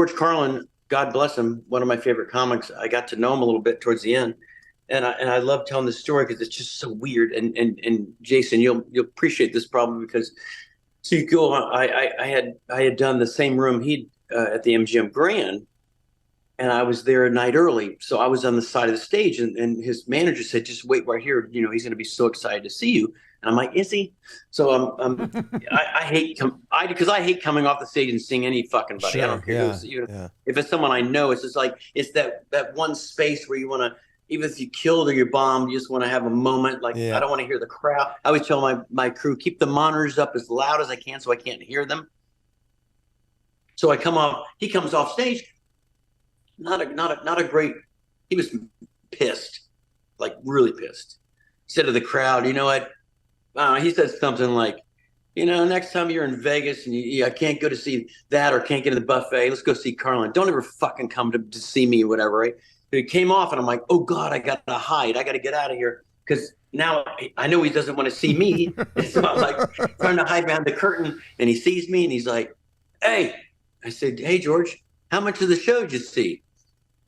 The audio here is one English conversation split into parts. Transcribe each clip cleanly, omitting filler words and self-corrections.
Carlin, God bless him, one of my favorite comics. I got to know him a little bit towards the end, and I love telling this story because it's just so weird. And Jason, you'll appreciate this probably because so you go. I had done the same room he'd at the MGM Grand, and I was there a night early, so I was on the side of the stage, and his manager said, "Just wait right here. You know, he's going to be so excited to see you." And I'm like, "Is he?" So I hate because I hate coming off the stage and seeing any fucking buddy. I Sure. don't care Yeah. who's Yeah. if it's someone I know. It's just like it's that one space where you want to. Even if you killed or you bombed, you just want to have a moment. Like I Yeah. don't want to hear the crowd. I always tell my crew keep the monitors up as loud as I can so I can't hear them. So I come off. He comes off stage. Not a great. He was pissed, like really pissed. He said to the crowd, "You know what?" He said something like, next time you're in Vegas and I can't go to see that or can't get to the buffet, let's go see Carlin. Don't ever fucking come to see me or whatever, right? But he came off and I'm like, oh God, I got to hide. I got to get out of here because now I know he doesn't want to see me. So I'm like trying to hide behind the curtain and he sees me and he's like, hey. I said, hey, George, how much of the show did you see?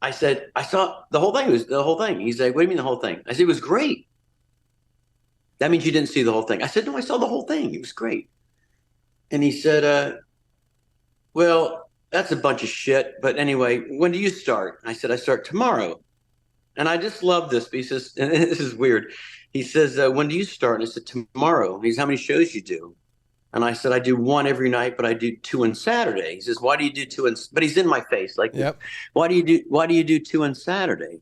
I said, I saw the whole thing. It was the whole thing. He's like, what do you mean the whole thing? I said, it was great. That means you didn't see the whole thing. I said, no, I saw the whole thing. It was great. And he said, well, that's a bunch of shit. But anyway, when do you start? I said, I start tomorrow. And I just love this. He says, and this is weird. He says, when do you start? And I said, tomorrow. He says, how many shows you do? And I said, I do one every night, but I do two on Saturday. He says, why do you do two? But he's in my face like, Yep. why do you do two on Saturday?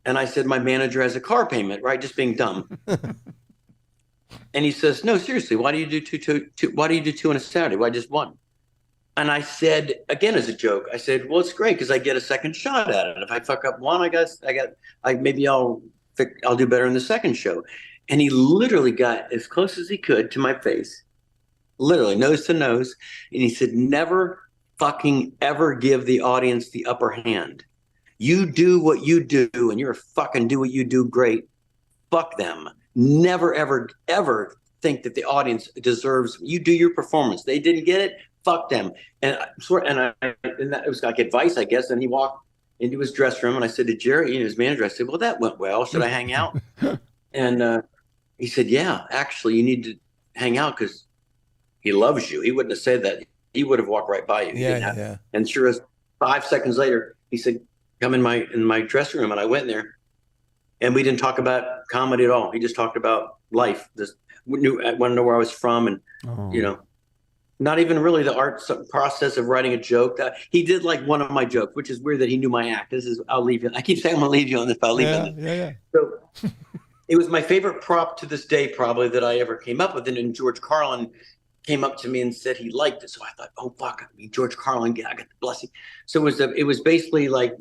And I said, my manager has a car payment, right? Just being dumb. And he says, no, seriously, why do you do two? Why do you do two on a Saturday? Why just one? And I said, again, as a joke, I said, well, it's great because I get a second shot at it. If I fuck up one, maybe I'll do better in the second show. And he literally got as close as he could to my face, literally nose to nose. And he said, never fucking ever give the audience the upper hand. You do what you do and you're fucking do what you do great. Fuck them. Never, ever, ever think that the audience deserves, you do your performance. They didn't get it. Fuck them. And it was like advice, I guess. And he walked into his dressing room and I said to Jerry, his manager, I said, well, that went well. Should I hang out? And he said, yeah, actually, you need to hang out because he loves you. He wouldn't have said that. He would have walked right by you. Yeah. And sure as 5 seconds later, he said, come in my dressing room. And I went there and we didn't talk about comedy at all. He just talked about life. I want to know where I was from. And, not even really the art process of writing a joke. He did like one of my jokes, which is weird that he knew my act. I'll leave you. I keep saying I'm going to leave you on this, but I'll leave you on this. Yeah. So it was my favorite prop to this day, probably, that I ever came up with. And George Carlin came up to me and said he liked it. So I thought, oh, fuck, George Carlin, I got the blessing. So it was basically like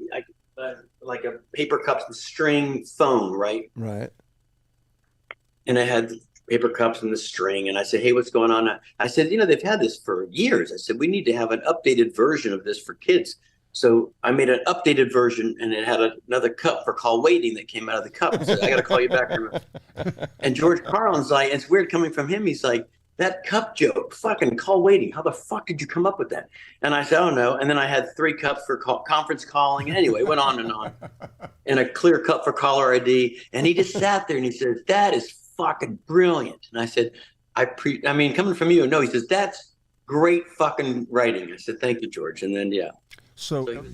a paper cups and string phone, right? Right. And I had paper cups and the string. And I said, hey, what's going on? I said, they've had this for years. I said, we need to have an updated version of this for kids. So I made an updated version and it had another cup for call waiting that came out of the cup. I said, I got to call you back. And George Carlin's like, it's weird coming from him. He's like, that cup joke, fucking call waiting. How the fuck did you come up with that? And I said, oh no. And then I had 3 cups for conference calling. And anyway, it went on and on. And a clear cup for caller ID. And he just sat there and he says, that is fucking brilliant. And I said, coming from you. No, he says, that's great fucking writing. I said, thank you, George. And then, yeah. So